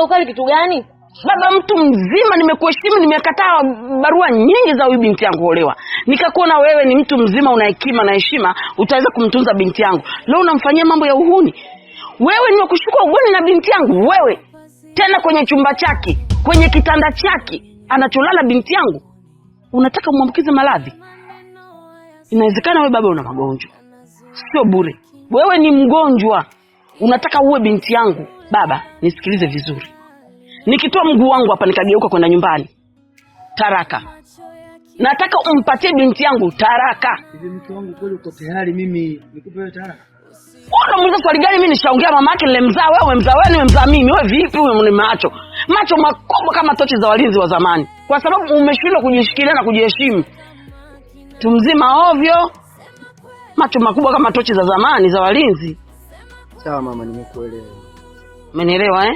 Ukali kitu gani? Baba mtu mzima, nimekuheshimu, nimekataa barua nyingi za huyu binti yangu olewa. Nikakuona wewe ni mtu mzima, una hekima na heshima, utaweza kumtunza binti yangu. Leo unamfanyia mambo ya uhuni. Wewe ni wakushukua ugoni na binti yangu wewe. Tena kwenye chumba chake, kwenye kitanda chake anacholala binti yangu. Unataka muambukize maradhi? Inawezekana wewe baba una magonjwa. Sio bure. Wewe ni mgonjwa. Unataka uwe binti yangu. Baba, nisikilize vizuri. Nikitoa mguu wangu hapa nikageuka kwenda nyumbani, taraka. Nataka umpatie binti yangu taraka. Hivi mtu wangu kweli uko tayari mimi nikupe taraka? Unamuuliza swali gani? Mimi nishaongea mamake nilemzaa wewe, mzaa wewe, nimemzaa mimi. Wewe vipi? Wewe ni macho makubwa kama tochi za walinzi wa zamani. Kwa sababu umeshindwa kujishikilia na kujiheshimu. Tumzima ovyo. Macho makubwa kama tochi za zamani za walinzi. Sawa mama, nimekuelewa. Umenielewa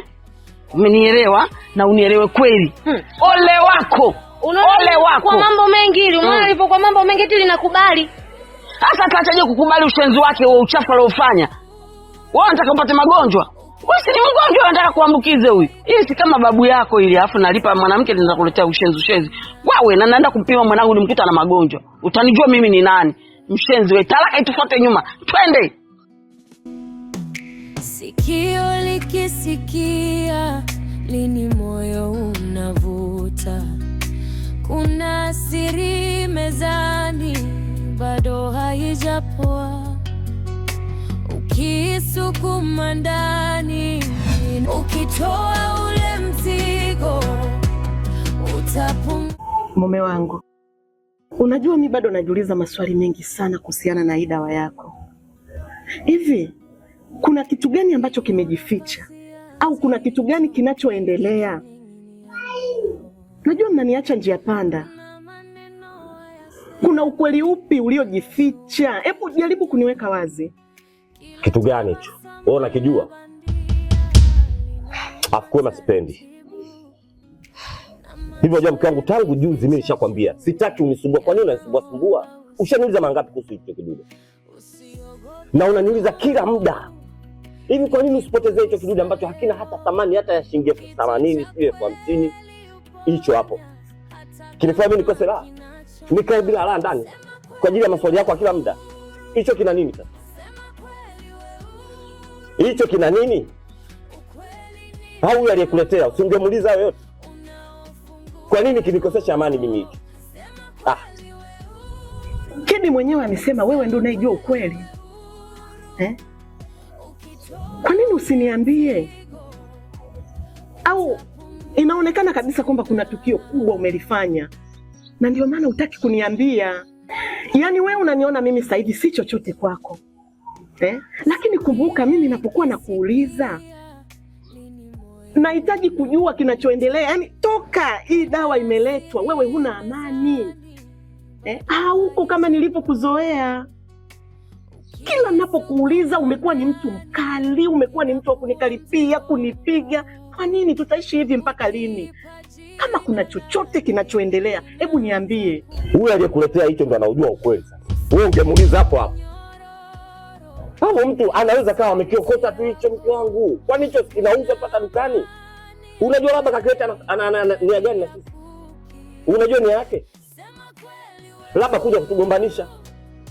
Umenielewa na unielewe kweli. Ole wako. Ole wako. Kwa mambo mengi ili umeona alipo kwa mambo mengi eti linakubali. Sasa ataachaje kukubali ushenzi wake wa uchafu aliofanya? Wewe unataka upate magonjwa? Wewe si ni mgonjwa, unataka kuambukize huyu. Hii si kama babu yako ili afu nalipa mwanamke ndio nakuletea ushenzi. Wewe na naenda kumpima mwanangu nimkuta na magonjwa. Utanijua mimi ni nani? Mshenzi wewe, talaka itufuate nyuma. Twende. Sikio likisikia lini moyo unavuta, kuna siri mezani bado haijapoa, ukisukuma ndani ukitoa ule mzigo utapum. Mume wangu, unajua mimi bado najiuliza maswali mengi sana kuhusiana na hii dawa yako. Hivi kuna kitu gani ambacho kimejificha au kuna kitu gani kinachoendelea? Najua mnaniacha njia panda. Kuna ukweli upi uliojificha? Hebu jaribu kuniweka wazi. Kitu gani hicho? Wewe unakijua? Afukwe sipendi. Hivyo unajua mke wangu, tangu juzi mimi nishakwambia sitaki unisumbue. Kwa nini unanisumbua? Ushaniuliza mangapi kuhusu hicho kidude? Na unaniuliza kila muda. Hivi kwa nini usipotezee hicho kidude ambacho hakina hata thamani hata ya shilingi 80, sio 50? Hicho hapo kinifanya mimi nikose raha, nikae bila raha ndani kwa ajili ya maswali yako kila muda. Hicho kina nini sasa? Hicho kina nini? Au yule aliyekuletea usingemuuliza yote? Kwa nini kinikosesha amani mimi hicho? Kedi mwenyewe amesema wewe ndio unayejua ukweli. Kwa nini usiniambie? Au inaonekana kabisa kwamba kuna tukio kubwa umelifanya na ndio maana hutaki kuniambia? Yaani wewe unaniona mimi sasa hivi si chochote kwako. Lakini kumbuka mimi ninapokuwa nakuuliza nahitaji kujua kinachoendelea. Yaani toka hii dawa imeletwa wewe huna amani. Uko kama nilivyokuzoea. Kila ninapokuuliza umekuwa ni mtu mkali, umekuwa ni mtu wa kunikaripia, kunipiga. Kwa nini? Tutaishi hivi mpaka lini? Kama kuna chochote kinachoendelea, hebu niambie. Huyu aliyekuletea hicho ndo anajua ukweli sasa. Wewe ungemuuliza hapo hapo. Hapo mtu anaweza kawa amekiokota tu hicho mke wangu. Kwani hicho kinauzwa paka dukani? Unajua labda kakileta nia gani na sisi? Unajua nia yake? Labda kuja kutugombanisha.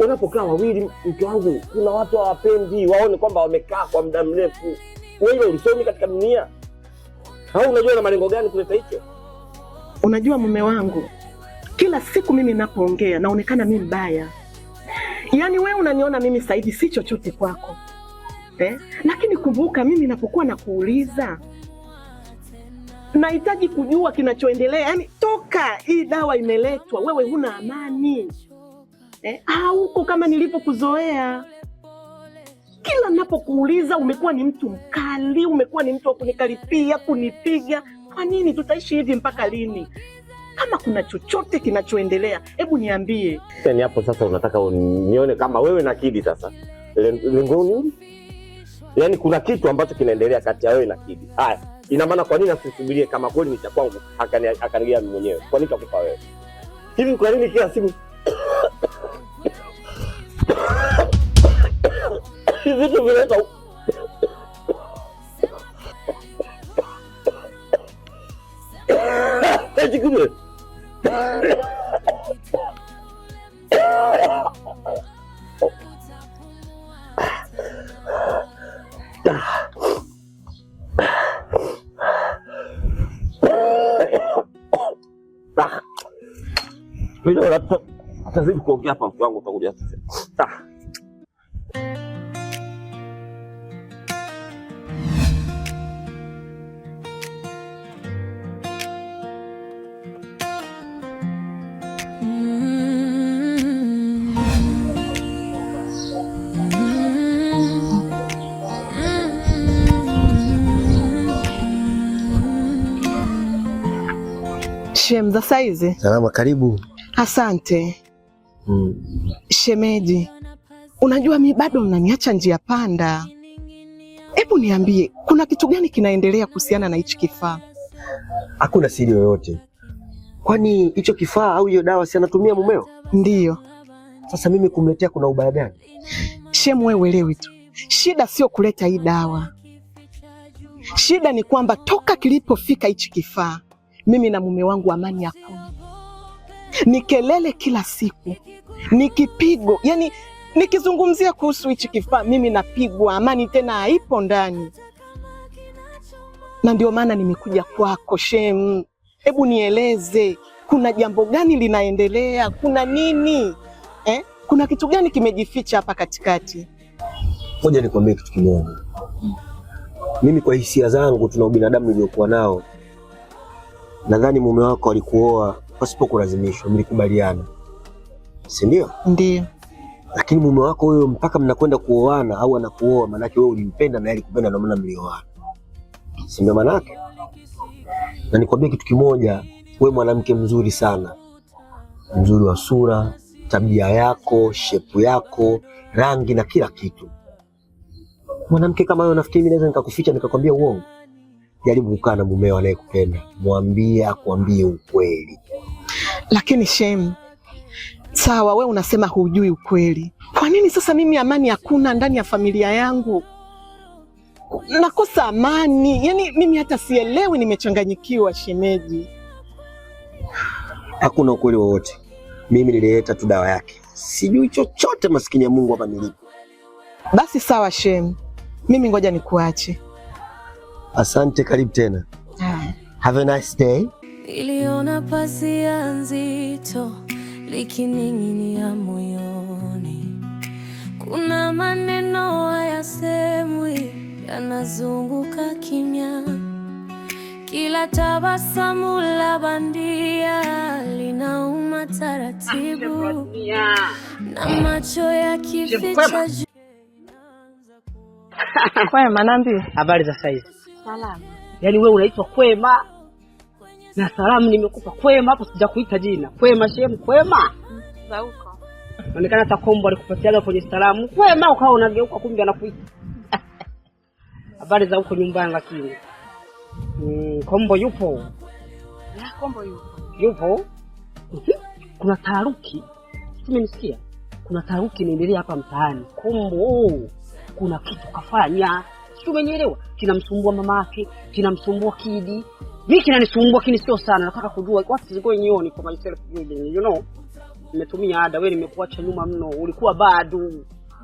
Unapokaa wawili mke wangu, kuna watu hawapendi waone kwamba wamekaa kwa muda mrefu. Wewe ulisomi katika dunia? Au unajua na malengo gani kuleta hicho? Unajua mume wangu, kila siku mimi ninapoongea naonekana mimi mbaya. Yaani wewe unaniona mimi sasa hivi si chochote kwako. Lakini kumbuka mimi ninapokuwa nakuuliza nahitaji kujua kinachoendelea. Yaani toka hii dawa imeletwa wewe huna amani. Uko kama nilivyokuzoea. Kila ninapokuuliza umekuwa ni mtu mkali, umekuwa ni mtu wa kunikaripia, kunipiga. Kwa nini? Tutaishi hivi mpaka lini? Kama kuna chochote kinachoendelea, hebu niambie. Yaani hapo sasa unataka unione kama wewe na Kidi sasa. Lengoni? Yaani kuna kitu ambacho kinaendelea kati ya wewe na Kidi. Haya, ina maana kwa nini asisubirie kama kweli ni cha kwangu akanigia mimi mwenyewe? Kwa nini takupa wewe? Hivi kwa nini kila siku vitu vinaleta Chukue. Bila atazidi kuongea hapa mtu wangu utakuja sasa. Shem, za saizi? Salama, karibu. Asante. Shemeji, unajua mi bado mnaniacha njia panda. Hebu niambie, kuna kitu gani kinaendelea kuhusiana na hichi kifaa? Hakuna siri yoyote. Kwani hicho kifaa au hiyo dawa si anatumia mumeo? Ndiyo. Sasa mimi kumletea kuna ubaya gani? Shem, wewe uelewi tu. Shida sio kuleta hii dawa. Shida ni kwamba toka kilipofika hichi kifaa, mimi na mume wangu amani hakuna. Ni kelele kila siku, ni kipigo. Yaani nikizungumzia kuhusu hichi kifaa mimi napigwa, amani tena haipo ndani. Na ndio maana nimekuja kwako Shem. Hebu nieleze, kuna jambo gani linaendelea? Kuna nini? Kuna kitu gani kimejificha hapa katikati? Ngoja nikwambie kitu kimoja. Mimi kwa hisia zangu, tuna ubinadamu niliokuwa nao, nadhani mume wako alikuoa pasipo kulazimishwa, mlikubaliana, si ndio? Ndio. Lakini mume wako huyo mpaka mnakwenda kuoana au anakuoa, maana yake wewe ulimpenda na yeye alikupenda, ndio maana mlioana, si ndio maana yake? Na nikwambie kitu kimoja, wewe mwanamke mzuri sana, mzuri wa sura, tabia yako, shepu yako, rangi na kila kitu. Mwanamke kama wewe nafikiri mimi naweza nikakuficha nikakwambia uongo? Jaribu kukaa na mumeo anayekupenda, mwambie akwambie ukweli. Lakini Shem, sawa wewe unasema hujui ukweli. Kwa nini sasa mimi amani hakuna ndani ya familia yangu? Nakosa amani. Yaani mimi hata sielewi, nimechanganyikiwa shemeji. Hakuna ukweli wowote. Mimi nilileta tu dawa yake. Sijui chochote maskini ya Mungu hapa nilipo. Basi sawa Shem. Mimi ngoja nikuache. Asante, karibu tena. Have a nice day. Niliona pazia nzito likining'inia moyoni. Kuna maneno hayasemwi yanazunguka kimya. Kila tabasamu la bandia linauma taratibu. Na macho yakificha juu. Kwema, niambie. Habari za saizi? Salama. Yaani wewe unaitwa Kwema na salamu nimekupa Kwema, hapo sijakuita jina. Kwema Shem, Kwema. Za huko. Inaonekana hata Kombo alikupatiaga kwenye salamu. Kwema ukawa unageuka kumbe anakuita. Habari za huko nyumbani lakini. Kombo yupo? Ya, Kombo yupo. Yupo? Kuna taharuki. Umenisikia? Kuna taharuki inaendelea hapa mtaani. Kombo kuna kitu kafanya. Sio, umenielewa? Kinamsumbua mamake, kinamsumbua Kidi. Mimi kinanisumbua kini sio sana. Nataka kujua what is going on for myself, you know. Nimetumia ada, wewe nimekuacha nyuma mno. Ulikuwa bado.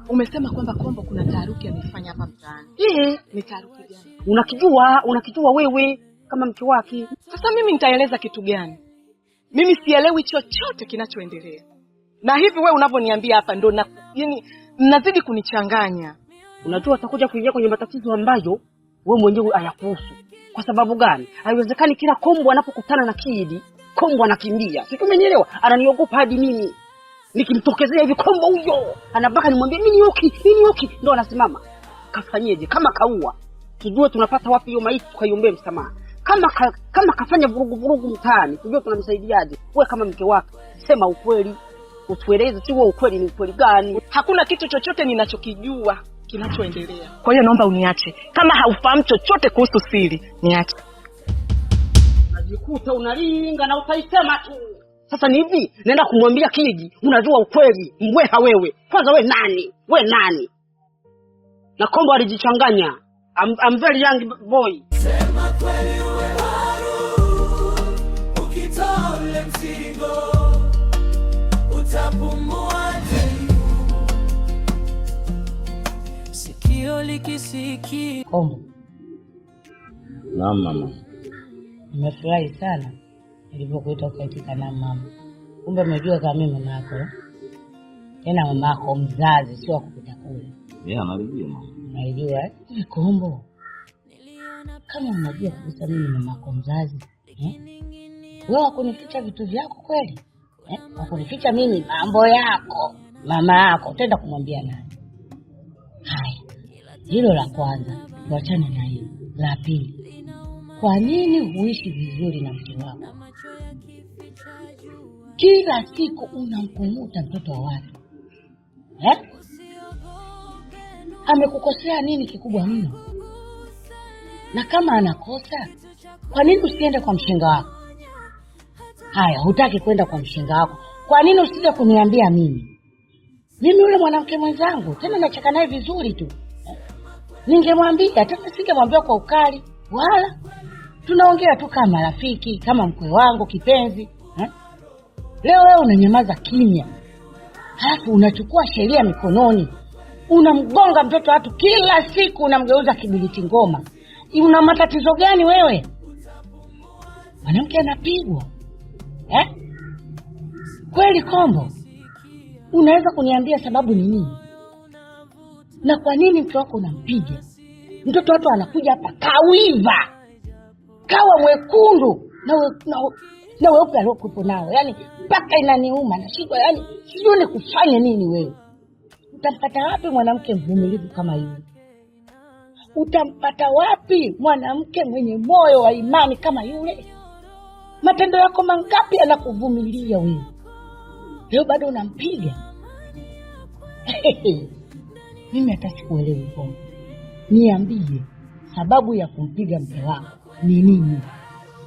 Umesema kwamba Kombo kuna taharuki amefanya hapa mtaani. Ni taharuki gani? Unakijua wewe kama mke wake. Sasa mimi nitaeleza kitu gani? Mimi sielewi chochote kinachoendelea. Na hivi wewe unavyoniambia hapa ndo yaani mnazidi kunichanganya. Unajua utakuja kuingia kwenye matatizo ambayo wewe mwenyewe hayakuhusu. Kwa sababu gani? Haiwezekani kila Kombo anapokutana na Kidi, Kombo anakimbia. Si umenielewa? Ananiogopa hadi mimi. Nikimtokezea hivi Kombo huyo, anabaka nimwambie mimi nioki, ndio anasimama. Kafanyeje? Kama kaua. Tujue tunapata wapi hiyo maiti tukaiombee msamaha. Kama kafanya vurugu mtaani, tujue tunamsaidiaje. Wewe kama mke wake, sema ukweli. Utueleze si wewe ukweli ni ukweli gani? Hakuna kitu chochote ninachokijua kinachoendelea. Kwa hiyo naomba uniache. Kama haufahamu chochote kuhusu siri, niache. Najikuta unalinga na utaisema tu. Sasa ni hivi, naenda kumwambia Kidi, unajua ukweli, mbweha wewe. Kwanza wewe nani? Wewe nani? Na Kombo alijichanganya. I'm very young boy. Sema kweli uwe haru. Kombo. Naam mama. Nimefurahi sana nilipokuita ukaitika na mama. Kumbe umejua kama mimi mama yako. Tena mama yako mzazi, sio kupita kule. Anajua mama. Unajua Kombo. Kama unajua kabisa mimi mama yako mzazi, wewe wakunificha vitu vyako kweli? Wakunificha mimi mambo yako, mama yako, utaenda kumwambia nani? Haya. Hilo la kwanza, tuachane na hilo. La pili, kwa nini huishi vizuri na mke wako? Kila siku unamkumuta mtoto wa watu. Amekukosea nini kikubwa mno? Na kama anakosa, kwa nini usiende kwa mshenga wako? Haya, hutaki kwenda kwa mshenga wako. Kwa nini usije kuniambia mimi? Mimi yule mwanamke mwenzangu, tena nacheka naye vizuri tu. Ningemwambia, tena singemwambia kwa ukali. Wala tunaongea tu kama rafiki, kama mkwe wangu kipenzi. Leo wewe unanyamaza kimya. Halafu unachukua sheria mikononi. Unamgonga mtoto watu kila siku, unamgeuza kibiliti ngoma. Una matatizo gani wewe? Mwanamke anapigwa. Kweli Kombo? Unaweza kuniambia sababu ni nini? Na kwa nini mtoto wako unampiga? Mtoto wako anakuja hapa kawiva, kawa mwekundu na weupe aliokupo nao. Yaani mpaka inaniuma na shida, yaani sijui ni kufanya nini wewe. Utampata wapi mwanamke mvumilivu kama yule? Utampata wapi mwanamke mwenye moyo wa imani kama yule? Matendo yako mangapi yanakuvumilia wewe? Leo bado unampiga? Mimi hata sikuelewi Kombo. Niambie, sababu ya kumpiga mke wako ni nini?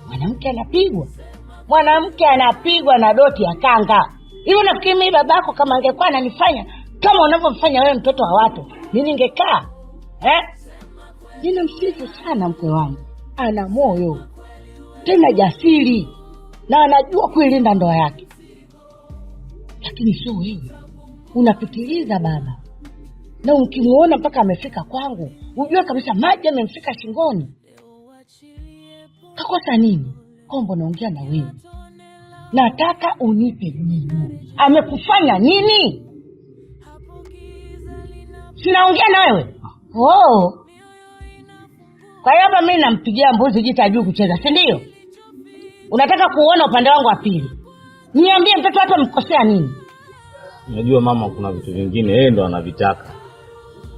Mwanamke anapigwa? Mwanamke anapigwa na doti ya kanga. Hiyo nafikiri mimi babako kama angekuwa ananifanya kama unavyomfanya wewe mtoto wa watu, mimi ningekaa? Ninamsifu sana mke wangu. Ana moyo, tena jasiri, na anajua kuilinda ndoa yake. Lakini sio wewe. Unapitiliza baba. Na ukimuona mpaka amefika kwangu, ujue kabisa maji yamemfika shingoni. Kakosa nini? Kombo, naongea na wewe. Nataka unipe jibu. Amekufanya nini? Sinaongea na wewe. Kwa hiyo hapa mimi nampigia mbuzi jita juu kucheza, si ndio? Unataka kuona upande wangu wa pili. Niambie mtoto wako amekosea nini? Unajua mama, kuna vitu vingine yeye ndo anavitaka.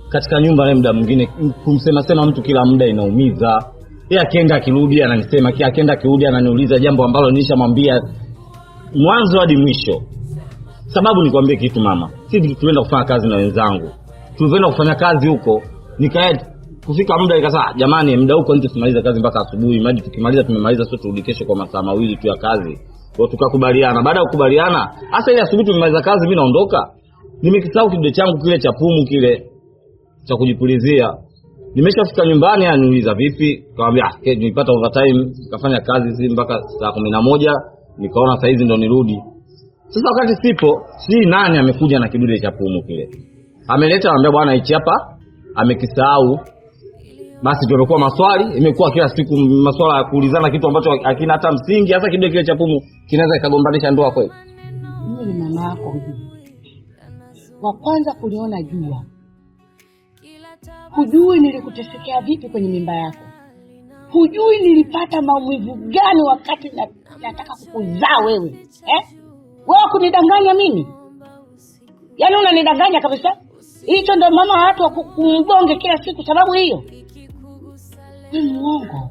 Katika nyumba na muda mwingine kumsema mtu kila muda inaumiza. Yeye akienda akirudi ananisema, akienda akirudi ananiuliza jambo ambalo nilishamwambia mwanzo hadi mwisho. Sababu nikwambie kitu mama, sisi tulienda kufanya kazi na wenzangu. Tulienda kufanya kazi huko, nikaenda kufika muda nikasema jamani, muda huko nje tumaliza kazi mpaka asubuhi. Maji tukimaliza tumemaliza, sio turudi kesho kwa masaa mawili tu ya kazi. Kwa tukakubaliana. Baada ya kukubaliana, hasa ile asubuhi tumemaliza kazi, mimi naondoka. Nimekisahau kidogo changu kile cha pumu kile cha kujipulizia. Nimeshafika nyumbani ananiuliza vipi? Nikamwambia nilipata overtime, nikafanya kazi mpaka saa 11, nikaona saa hizi ndo nirudi. Sasa wakati sipo, si nani amekuja na kidude cha pumu kile. Ameleta, anambia bwana hichi hapa amekisahau. Basi tumekuwa maswali, imekuwa kila siku maswala ya kuulizana kitu ambacho hakina hata msingi. Hasa kidogo kile cha pumu kinaweza ikagombanisha ndoa kweli. Mimi ni mama yako wa kwanza kuliona jua. Hujui nilikutesekea vipi kwenye mimba yako. Hujui nilipata maumivu gani wakati nataka kukuzaa wewe. Wewe kunidanganya mimi? Yaani unanidanganya kabisa? Hicho ndio mama wa watu wakumgonge kila siku sababu hiyo? Ni muongo.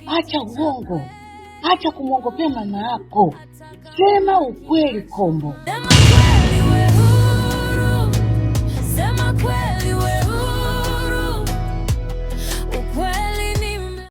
Acha uongo. Acha kumwongopea mama yako. Sema ukweli Kombo. Sema kweli wewe huru. Sema kweli wewe